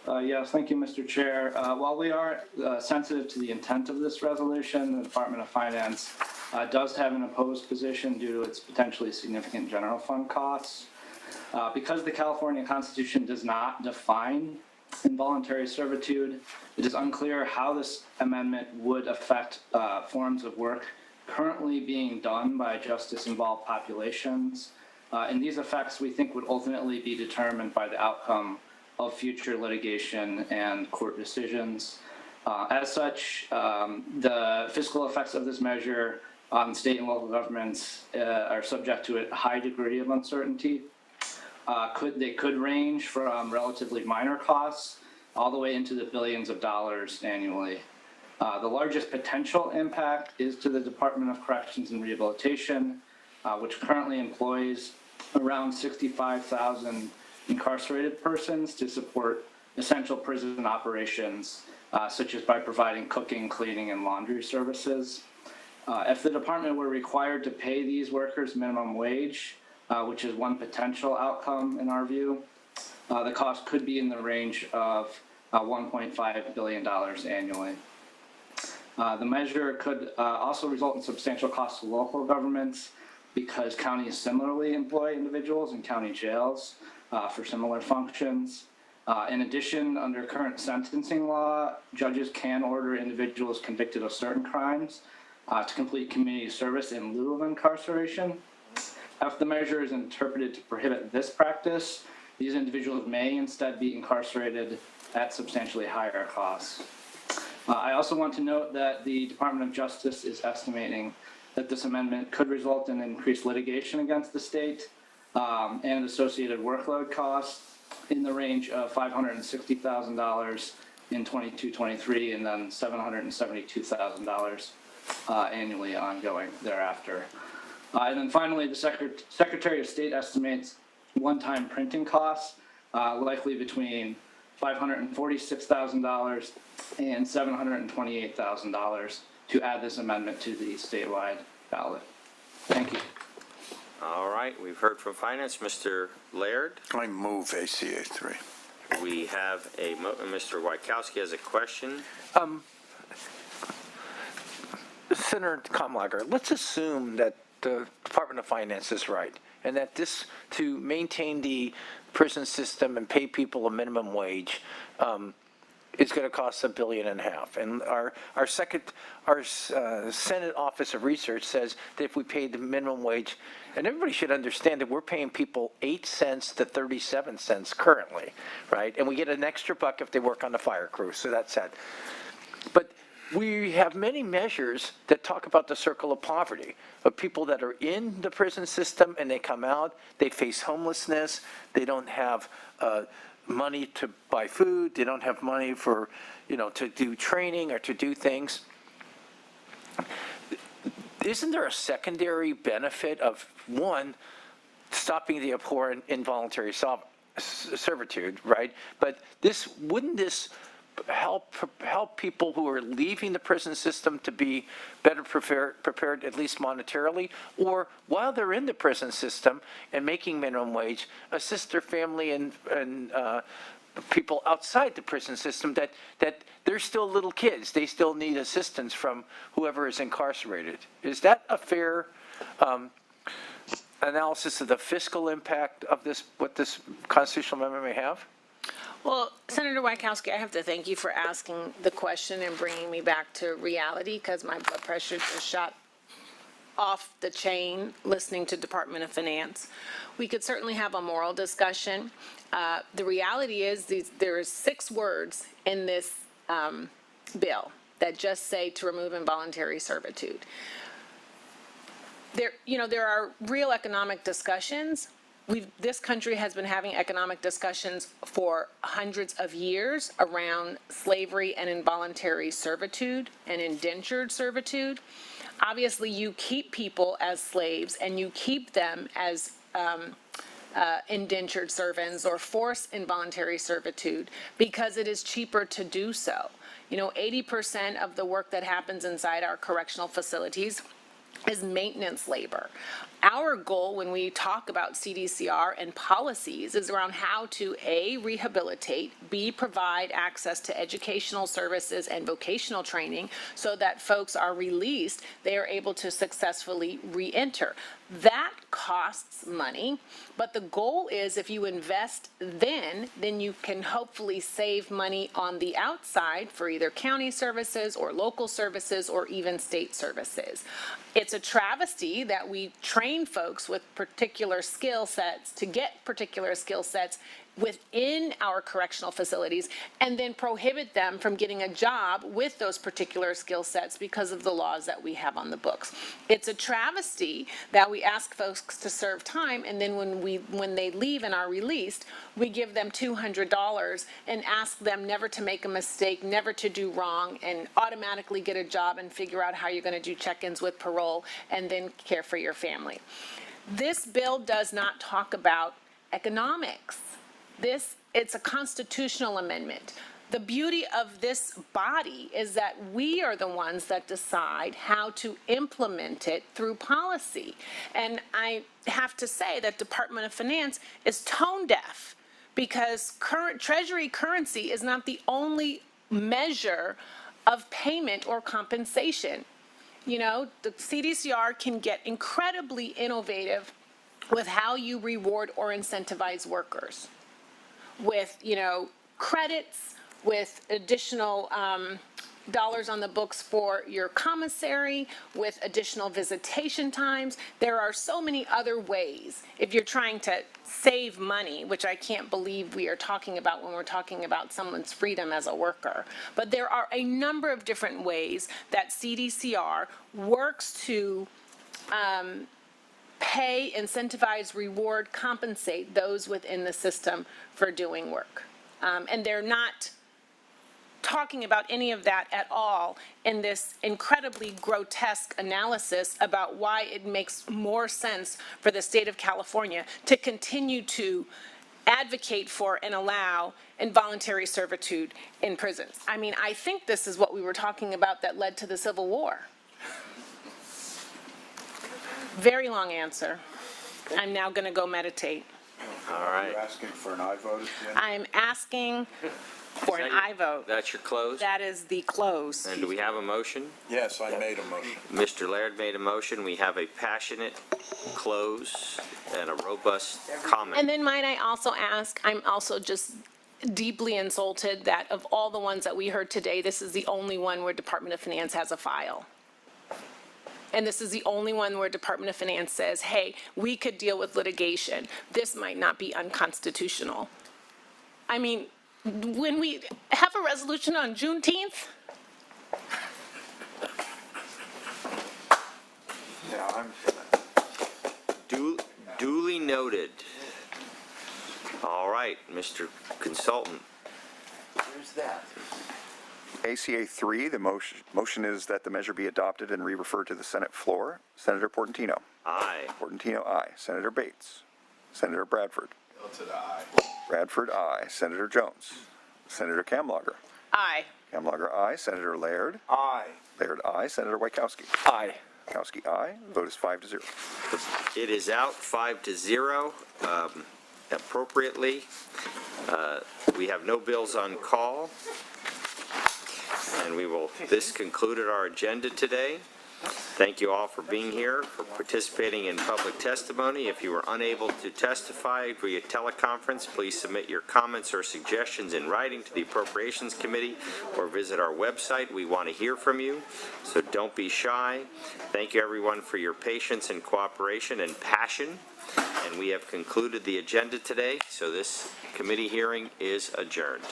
Yes, thank you, Mr. Chair. While we are sensitive to the intent of this resolution, the Department of Finance does have an opposed position due to its potentially significant general fund costs. Because the California Constitution does not define involuntary servitude, it is unclear how this amendment would affect forms of work currently being done by justice-involved populations. And these effects, we think, would ultimately be determined by the outcome of future litigation and court decisions. As such, the fiscal effects of this measure on state and local governments are subject to a high degree of uncertainty. They could range from relatively minor costs all the way into the billions of dollars annually. The largest potential impact is to the Department of Corrections and Rehabilitation, which currently employs around 65,000 incarcerated persons to support essential prison operations, such as by providing cooking, cleaning, and laundry services. If the department were required to pay these workers minimum wage, which is one potential outcome in our view, the cost could be in the range of $1.5 billion annually. The measure could also result in substantial costs to local governments because counties similarly employ individuals in county jails for similar functions. In addition, under current sentencing law, judges can order individuals convicted of certain crimes to complete community service in lieu of incarceration. If the measure is interpreted to prohibit this practice, these individuals may instead be incarcerated at substantially higher costs. I also want to note that the Department of Justice is estimating that this amendment could result in increased litigation against the state and associated workload costs in the range of $560,000 in 22-23 and then $772,000 annually ongoing thereafter. And then finally, the Secretary of State estimates one-time printing costs likely between $546,000 and $728,000 to add this amendment to the statewide ballot. Thank you. All right, we've heard from Finance. Mr. Laird? I move ACA3. We have Mr. Wachowski has a question. Senator Kamlager, let's assume that the Department of Finance is right, and that this, to maintain the prison system and pay people a minimum wage, is going to cost $1.5 billion. And our Senate Office of Research says that if we paid the minimum wage, and everybody should understand that we're paying people 8 cents to 37 cents currently, right? And we get an extra buck if they work on the fire crew, so that's that. But we have many measures that talk about the circle of poverty, of people that are in the prison system and they come out, they face homelessness, they don't have money to buy food, they don't have money for, to do training or to do things. Isn't there a secondary benefit of, one, stopping the abhorrent involuntary servitude, right? But wouldn't this help people who are leaving the prison system to be better prepared, at least monetarily, or while they're in the prison system and making minimum wage, assist their family and people outside the prison system that they're still little kids. They still need assistance from whoever is incarcerated. Is that a fair analysis of the fiscal impact of this, what this constitutional amendment may have? Well, Senator Wachowski, I have to thank you for asking the question and bringing me back to reality, because my blood pressure just shot off the chain listening to Department of Finance. We could certainly have a moral discussion. The reality is there are 6 words in this bill that just say to remove involuntary servitude. There are real economic discussions. This country has been having economic discussions for hundreds of years around slavery and involuntary servitude and indentured servitude. Obviously, you keep people as slaves and you keep them as indentured servants or forced involuntary servitude because it is cheaper to do so. 80% of the work that happens inside our correctional facilities is maintenance labor. Our goal when we talk about CDCR and policies is around how to A, rehabilitate, B, provide access to educational services and vocational training so that folks are released, they are able to successfully re-enter. That costs money, but the goal is if you invest then you can hopefully save money on the outside for either county services or local services or even state services. It's a travesty that we train folks with particular skill sets to get particular skill sets within our correctional facilities and then prohibit them from getting a job with those particular skill sets because of the laws that we have on the books. It's a travesty that we ask folks to serve time and then when they leave and are released, we give them $200 and ask them never to make a mistake, never to do wrong, and automatically get a job and figure out how you're going to do check-ins with parole and then care for your family. This bill does not talk about economics. It's a constitutional amendment. The beauty of this body is that we are the ones that decide how to implement it through policy. And I have to say that Department of Finance is tone deaf because current Treasury currency is not the only measure of payment or compensation. You know, the CDCR can get incredibly innovative with how you reward or incentivize workers. With, you know, credits, with additional dollars on the books for your commissary, with additional visitation times. There are so many other ways if you're trying to save money, which I can't believe we are talking about when we're talking about someone's freedom as a worker. But there are a number of different ways that CDCR works to pay, incentivize, reward, compensate those within the system for doing work. And they're not talking about any of that at all in this incredibly grotesque analysis about why it makes more sense for the state of California to continue to advocate for and allow involuntary servitude in prisons. I mean, I think this is what we were talking about that led to the Civil War. Very long answer. I'm now going to go meditate. All right. You're asking for an aye vote at the end? I'm asking for an aye vote. That's your close? That is the close. And do we have a motion? Yes, I made a motion. Mr. Laird made a motion. We have a passionate close and a robust comment. And then might I also ask, I'm also just deeply insulted that of all the ones that we heard today, this is the only one where Department of Finance has a file. And this is the only one where Department of Finance says, hey, we could deal with litigation. This might not be unconstitutional. I mean, when we have a resolution on Juneteenth, Yeah, I'm, Duly noted. All right, Mr. Consultant. Where's that? ACA3, the motion is that the measure be adopted and re-referred to the Senate floor. Senator Portantino. Aye. Portantino, aye. Senator Bates. Senator Bradford. Bradford, aye. Senator Jones. Senator Kamlager. aye. Kamlager, aye. Senator Laird. aye. Laird, aye. Senator Wachowski. Aye. Wachowski, aye. Vote is 5-0. It is out 5-0 appropriately. We have no bills on call. And this concluded our agenda today. Thank you all for being here, for participating in public testimony. If you were unable to testify via teleconference, please submit your comments or suggestions in writing to the Appropriations Committee or visit our website. We want to hear from you, so don't be shy. Thank you, everyone, for your patience and cooperation and passion. And we have concluded the agenda today, so this committee hearing is adjourned.